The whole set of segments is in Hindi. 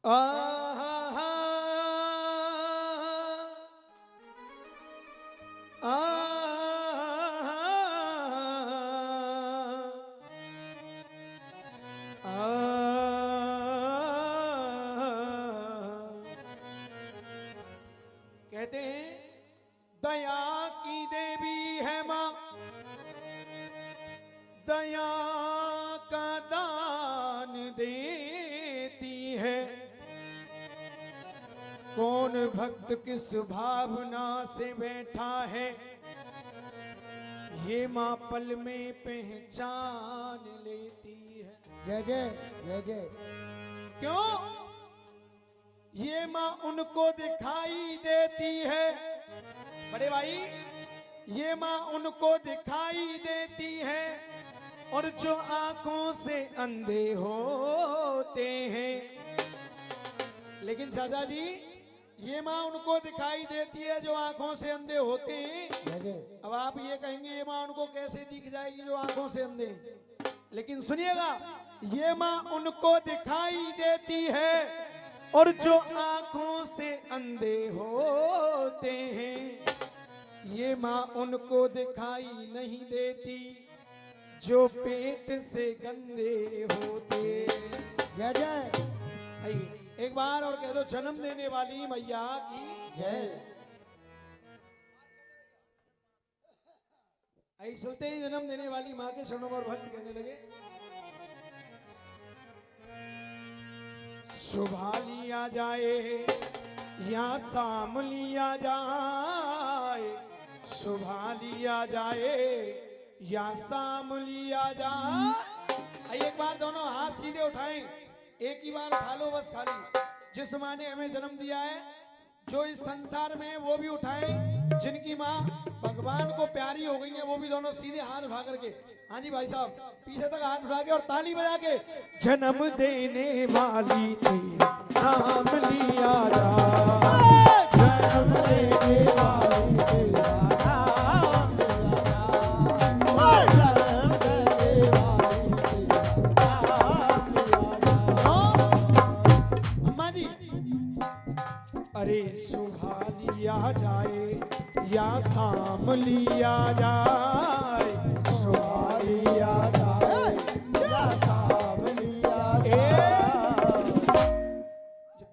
आहा कहते हैं दया की देवी है माँ, दया का दान देती है। कौन भक्त किस भावना से बैठा है, ये माँ पल में पहचान लेती है। जय जय जय जय। क्यों? ये माँ उनको दिखाई देती है बड़े भाई, ये माँ उनको दिखाई देती है, और जो आंखों से अंधे होते हैं। लेकिन चाचा जी, ये माँ उनको दिखाई देती है जो आंखों से अंधे होते हैं। जय जय। अब आप ये कहेंगे ये माँ उनको कैसे दिख जाएगी जो आंखों से अंधे हैं? लेकिन सुनिएगा, ये माँ उनको दिखाई देती है, और जो आंखों से अंधे होते हैं। ये माँ उनको दिखाई नहीं देती जो पेट से गंदे होते। जय जय। आइए एक बार और कह दो, जन्म देने वाली मैया की जय। आई चलते ही जन्म देने वाली माँ के शरणों पर भक्त कहने लगे, सुबह लिया जाए या शाम लिया जाए, सुबह लिया जाए या शाम लिया जाए। आइए एक बार दोनों हाथ सीधे उठाएं, एक ही बार उठा लो बस खाली। जिस माँ ने हमें जन्म दिया है, जो इस संसार में, वो भी उठाएं। जिनकी माँ भगवान को प्यारी हो गई है, वो भी दोनों सीधे हाथ उठा करके, हाँ जी भाई साहब, पीछे तक हाथ उठा के और ताली बजा के, जन्म देने वाली तेरी नाम लिया जा, जन्म देने वाली तेरा नाम लिया जा, जन्म देने वाली तेरा नाम लिया जा। अम्मा जी, अरे सुबह लिया जाए या शाम लिया जाए, सुबह लिया जाए या शाम लिया जाए।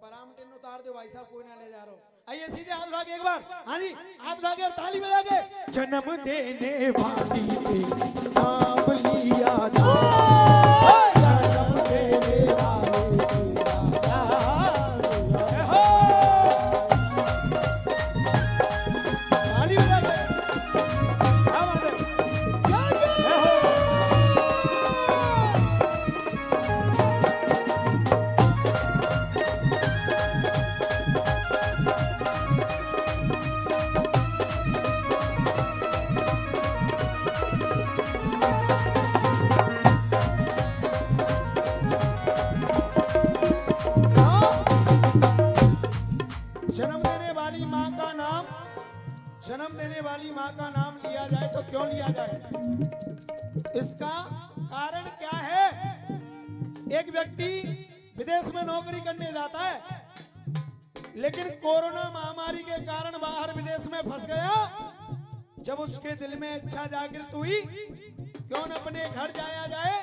परामटेन उतार दो भाई साहब, कोई ना ले जा रहा हो। आइए सीधे हाथ उठा के एक बार, हाँ जी हाथ उठा के और ताली बजा के, जन्म देने वाली तेरी नाम लिया जाए, जन्म देने वाली तेरा जन्म देने वाली माँ का नाम लिया जाए तो क्यों लिया जाए? इसका कारण क्या है? एक व्यक्ति विदेश में नौकरी करने जाता है, लेकिन कोरोना महामारी के कारण बाहर विदेश में फंस गया। जब उसके दिल में इच्छा जागृत हुई, क्यों न अपने घर जाया जाए,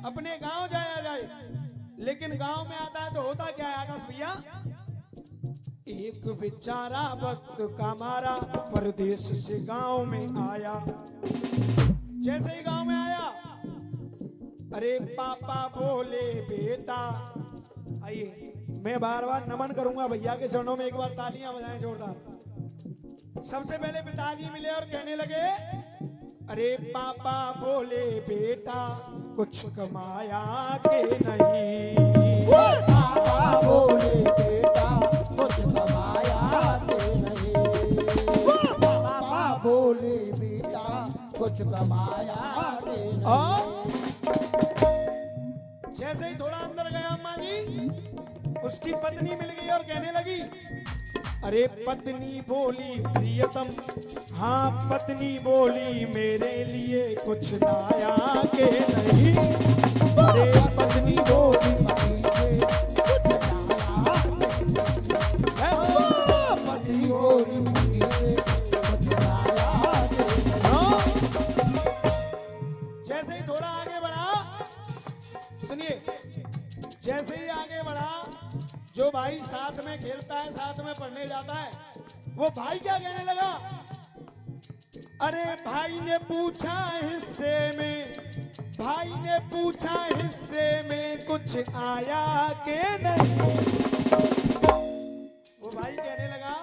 अपने गांव जाया जाए। लेकिन गांव में आता है तो होता क्या है आकाश भैया? एक बेचारा वक्त का मारा परदेश से गांव में आया। जैसे ही गांव में आया, अरे पापा बोले बेटा, आइए मैं बार बार नमन करूंगा भैया के चरणों में, एक बार तालियां बजाएं जोरदार। सबसे पहले पिताजी मिले और कहने लगे, अरे पापा बोले बेटा कुछ कमाया के नहीं, पापा बोले बेटा कुछ कमाया के नहीं, पापा बोले बेटा कुछ कमाया के नहीं। जैसे ही थोड़ा अंदर गया अम्मा जी, उसकी पत्नी मिल गई और कहने लगी, अरे पत्नी बोली प्रियतम, हाँ पत्नी बोली मेरे लिए कुछ लाया के नहीं, अरे पत्नी बोली कुछ लाया देखिए जैसे ही आगे बढ़ा, जो भाई साथ में खेलता है, साथ में पढ़ने जाता है, वो भाई क्या कहने लगा, अरे भाई ने पूछा हिस्से में, भाई ने पूछा हिस्से में कुछ आया के नहीं। वो भाई कहने लगा,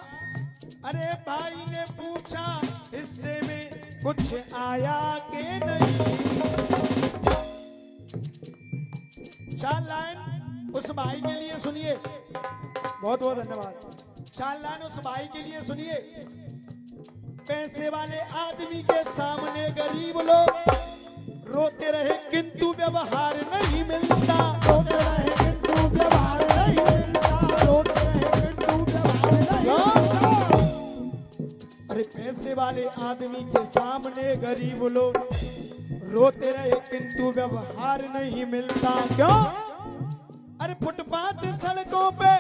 अरे भाई ने पूछा हिस्से में कुछ आया के नहीं। 4 लाइन उस भाई के लिए सुनिए, बहुत बहुत धन्यवाद। 4 लाइन उस भाई के लिए सुनिए। पैसे वाले आदमी के सामने गरीब लोग रोते रहे किंतु व्यवहार नहीं मिलता, रोते रहे किंतु व्यवहार नहीं मिलता, रोते रहे किंतु व्यवहार नहीं मिलता। अरे पैसे वाले आदमी के सामने गरीब लोग रोते रहे किंतु व्यवहार नहीं मिलता। क्यों? अरे फुटपाथ सड़कों पे,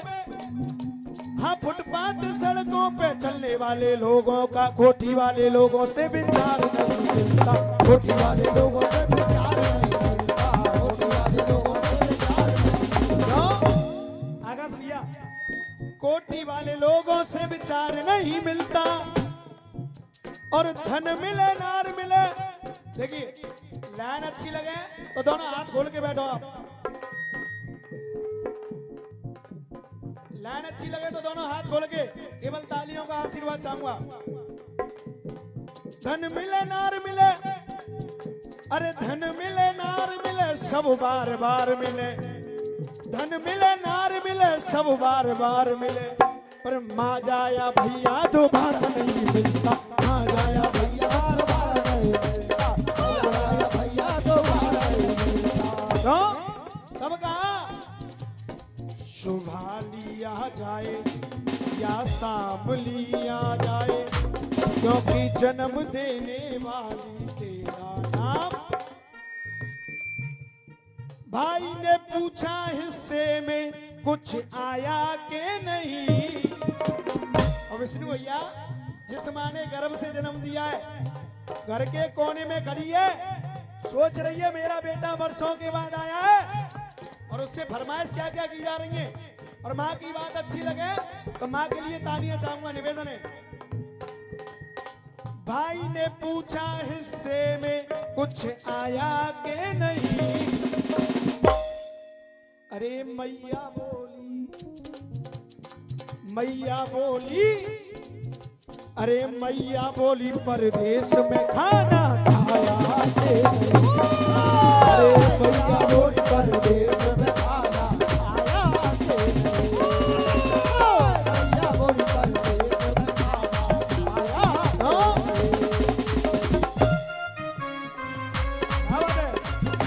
हाँ फुटपाथ सड़कों पे चलने वाले लोगों का कोठी वाले लोगों से विचार नहीं मिलता, कोठी वाले लोगों से विचार नहीं मिलता, कोठी वाले लोगों से विचार नहीं मिलता। आकाश भैया, कोठी वाले लोगों से विचार नहीं मिलता और धन मिले नार मिले। देखिए लाइन अच्छी लगे तो दोनों हाथ खोल के बैठो आप, लाइन अच्छी लगे तो दोनों हाथ खोल के केवल तालियों का आशीर्वाद चाहूंगा। धन मिले नार मिले, अरे धन मिले नार मिले सब बार बार मिले, धन मिले नार मिले सब बार बार मिले, पर माँ जाया भैया दोबारा नहीं मिलता, माँ जाया भैया दोबारा नहीं मिलता, माँ जाया भैया दोबारा नहीं मिलता। तो तब कहा सुबह लिया जाए या शाम लिया जाए, क्योंकि जन्म देने वाली तेरा नाम। भाई ने पूछा हिस्से में कुछ आया के नहीं। और विष्णु भैया, जिस माँ ने गर्भ से जन्म दिया है, घर के कोने में खड़ी है, सोच रही है मेरा बेटा वर्षों के बाद आया है, और उससे फरमाइश क्या क्या की जा रही है, और माँ की बात अच्छी लगे तो माँ के लिए तालियां चाहूंगा, निवेदन है। भाई ने पूछा हिस्से में कुछ आया के नहीं। अरे मैया बोली, मैया बोली, अरे मैया बोली परदेश में खाना खाया के नहीं। अरे मैया बोली परदेश में खाना खाया के नहीं, मैया बोली परदेश में खाना खाया के नहीं।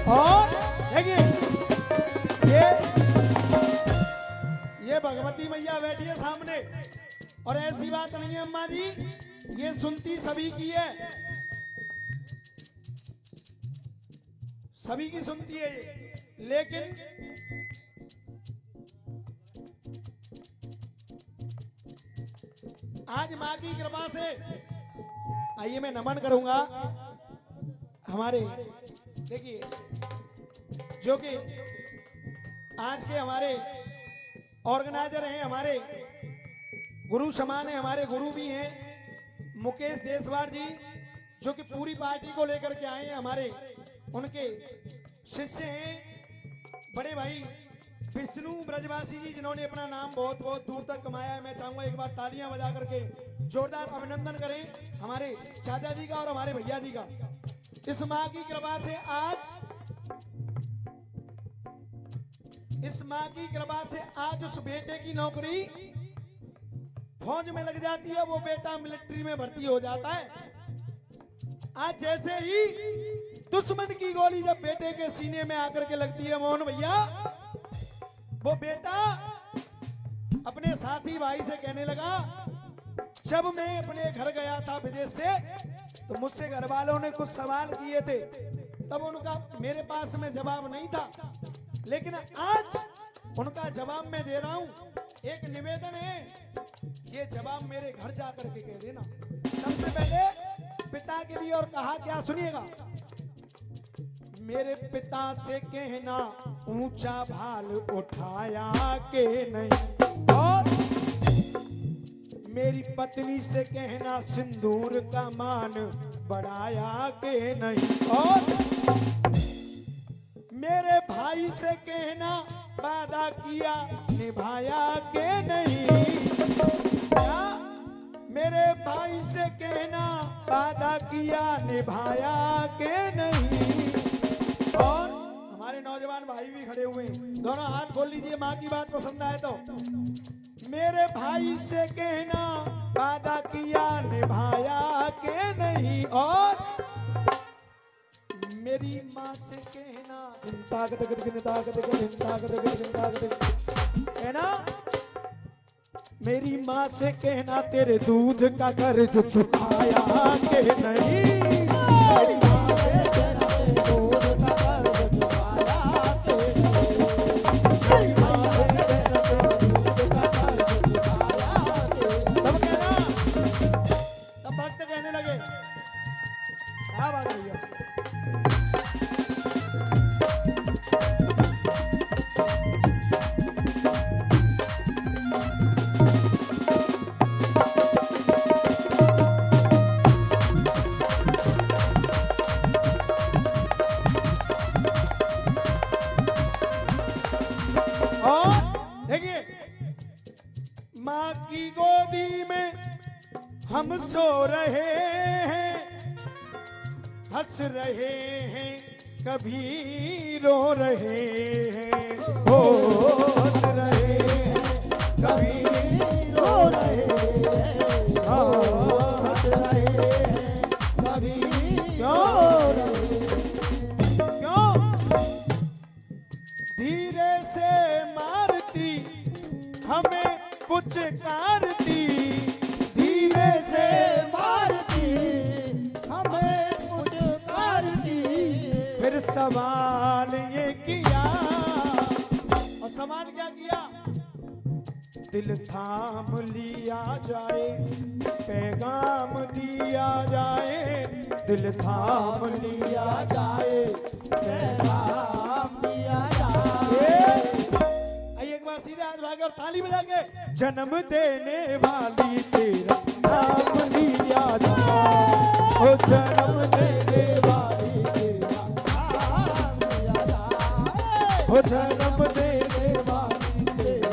हो और देखिए ये भगवती मैया बैठी है सामने, और ऐसी बात नहीं है अम्मा जी, ये सुनती सभी की है, सभी की सुनती है ये, लेकिन आज माँ की कृपा से आइए मैं नमन करूंगा हमारे, देखिए जो कि आज के हमारे ऑर्गेनाइजर हैं, हमारे गुरु समान है, हमारे गुरु भी हैं मुकेश देसवार जी, जो कि पूरी पार्टी को लेकर के आए हैं, हमारे उनके शिष्य हैं बड़े भाई विष्णु ब्रजवासी जी, जिन्होंने अपना नाम बहुत बहुत दूर तक कमाया है। मैं चाहूंगा एक बार तालियां बजा करके जोरदार अभिनंदन करें हमारे चाचा जी का और हमारे भैया जी का। इस माँ की कृपा से आज उस बेटे की नौकरी फौज में लग जाती है, वो बेटा मिलिट्री में भर्ती हो जाता है। आज जैसे ही दुश्मन की गोली जब बेटे के सीने में आकर के लगती है मोहन भैया, वो बेटा अपने साथी भाई से कहने लगा, जब मैं अपने घर गया था विदेश से तो मुझसे घर वालों ने कुछ सवाल किए थे, तब उनका मेरे पास में जवाब नहीं था, लेकिन आज उनका जवाब मैं दे रहा हूं। एक निवेदन है, ये जवाब मेरे घर जाकर के कह देना। सबसे पहले पिता के लिए और कहा क्या, सुनिएगा। मेरे पिता से कहना ऊंचा भाल उठाया के नहीं, और मेरी पत्नी से कहना सिंदूर का मान बढ़ाया के नहीं, और मेरे भाई से कहना वादा किया निभाया के नहीं। क्या? मेरे भाई से कहना वादा किया निभाया के नहीं। और हमारे नौजवान भाई भी खड़े हुए हैं, दोनों हाथ खोल लीजिए, माँ की बात पसंद आए तो। मेरे भाई से कहना वादा किया निभाया के नहीं, और मेरी माँ से कहना कहना, मेरी माँ से कहना तेरे दूध का कर्ज चुकाया के नहीं। मेरी माँ से कहना तेरे दूध का कर्ज चुकाया के नहीं। मेरी माँ से कहना तेरे दूध का कर्ज चुकाया के नहीं। तब कहना, तब भक्त कहने लगे, क्या बात है भैया। माँ की गोदी में हम सो रहे हैं, हंस रहे हैं, कभी रो रहे हैं, हंस रहे हैं, कभी रो रहे हैं, हंस रहे हैं, कभी रो रहे हैं। क्यों? धीरे से मारती हमें पुचकारती, धीरे से मारती हमें पुचकारती। फिर सवाल ये किया, और सवाल क्या किया? दिल थाम लिया जाए, पैगाम दिया जाए, दिल थाम लिया जाए, पैगाम दिया जाए। एक बार सीधे हाथ उठा के और ताली बजा के, जन्म देने वाली तेरा नाम लिया जाए, ओ जन्म देने वाली तेरा नाम लिया जाए, ओ जन्म देने वाली तेरा।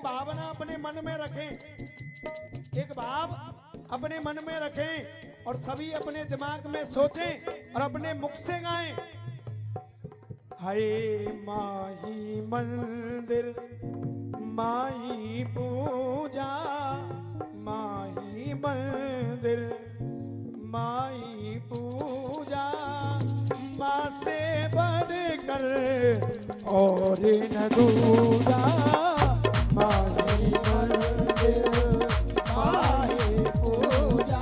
भावना अपने मन में रखें, एक भाव अपने मन में रखें और सभी अपने दिमाग में सोचें और अपने मुख से गाएं। हाय माही मंदिर माही पूजा, माही मंदिर माही पूजा, माँ से बढ़कर और न दूजा। माही मंदिर माही पूजा,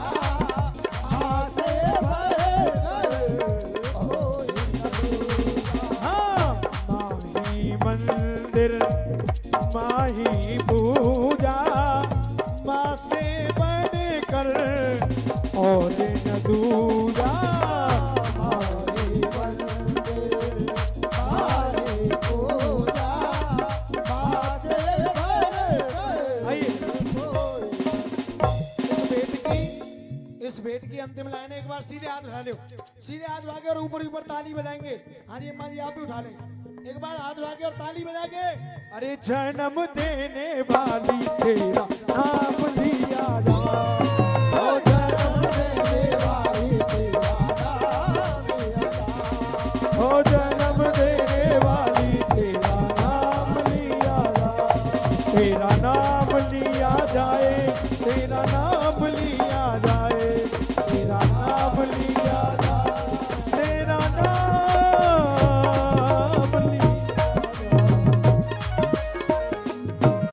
माँ से बढ़कर और न दूजा। हाँ, माही मंदिर माही पूजा, माँ से बढ़कर और न दूजा। माही मंदिर माही पूजा, माँ इस भेंट की अंतिम लाइन है। एक बार सीधे हाथ उठा लो, सीधे हाथ उठा के और ऊपर ऊपर ताली बजाएंगे। हाँ जी अम्मा जी आप भी उठा लें, एक बार हाथ उठा के और ताली बजा के। अरे जन्म देने वाली तेरा नाम लिया जा, ओ जन्म देने वाली तेरा नाम लिया जा, ओ जन्म देने वाली तेरा नाम लिया जा, तेरा नाम लिया जाए, तेरा नाम लिया